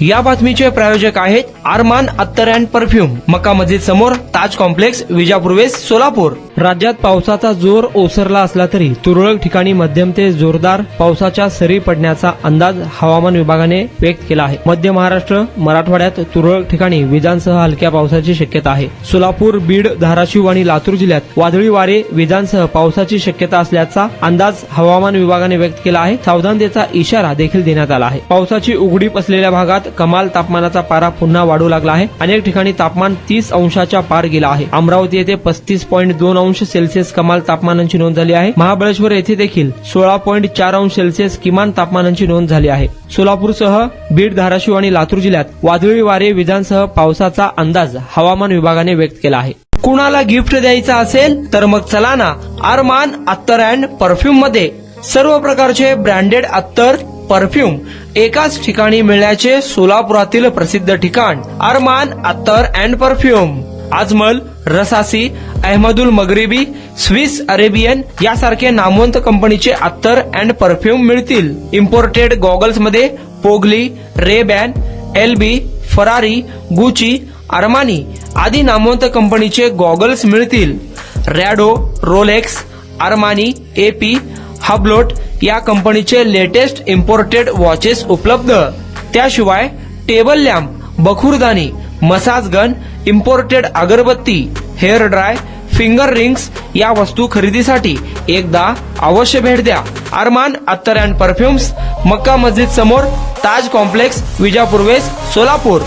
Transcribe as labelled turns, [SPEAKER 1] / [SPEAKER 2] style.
[SPEAKER 1] या बातमीचे प्रायोजक आहेत अरमान अत्तर अँड परफ्यूम, मक्का मस्जिद समोर, ताज कॉम्प्लेक्स, विजापूर वेस्ट, सोलापूर। राज्यात पावसाचा जोर ओसरला असला तरी तुरळक ठिकाणी मध्यम ते जोरदार पावसाच्या सरी पडण्याचा अंदाज हवामान विभागाने व्यक्त केला आहे। मध्य महाराष्ट्र, मराठवाड्यात तुरळक ठिकाणी विजांसह हलक्या पावसाची शक्यता आहे। सोलापूर, बीड, धाराशिव आणि लातूर जिल्ह्यात वादळी वारे, विजांसह पावसाची शक्यता असल्याचा अंदाज हवामान विभागाने व्यक्त केला आहे। सावधानतेचा इशारा देखील देण्यात आला आहे। पावसाची उघडीप असलेल्या भागात कमाल तापमानाचा पारा पुन्हा वाढू लागला आहे। अनेक ठिकाणी तापमान 30 अंशाच्या पार गेला आहे। अमरावती येथे 35.2 अंश सेल्सिअस कमाल तापमानाची नोंद झाली आहे। महाबळेश्वर येथे देखील 16.4 अंश सेल्सिअस किमान तापमानाची नोंद झाली आहे। सोलापूरसह बीड, धाराशिव आणि लातूर जिल्ह्यात वादळी वारे, विजांसह पावसाचा अंदाज हवामान विभागाने व्यक्त केला आहे। कुणाला गिफ्ट द्यायचं असेल तर मग चला ना अरमान अत्तर अँड परफ्यूम मध्ये। सर्व प्रकारचे ब्रँडेड अत्तर, परफ्यूम एकाच ठिकाणी मिळण्याचे सोलापुरातील प्रसिद्ध ठिकाण अरमान अत्तर and perfume. Ajmal, Rasasi, Ahmed Al Maghribi, Swiss Arabian यासारखे नामवंत कंपनीचे अत्तर अँड परफ्यूम मिळतील। इम्पोर्टेड गॉगल्स मध्ये पोगली, रेबॅन, एलबी, फरारी, गुची, अरमानी आदी नामवंत कंपनीचे गॉगल्स मिळतील। Rado, Rolex, Armani, AP, Hublot या कंपनीचे लेटेस्ट इम्पोर्टेड वॉचेस उपलब्ध। त्याशिवाय टेबल लॅम्प, बखुरदानी, मसाज गन, इम्पोर्टेड अगरबत्ती, हेअर ड्राय, फिंगर रिंग्स या वस्तू खरेदीसाठी एकदा अवश्य भेट द्या। अरमान अत्तर अँड परफ्यूम्स, मक्का मस्जिद समोर, ताज कॉम्प्लेक्स, विजापूर वेस्ट, सोलापूर।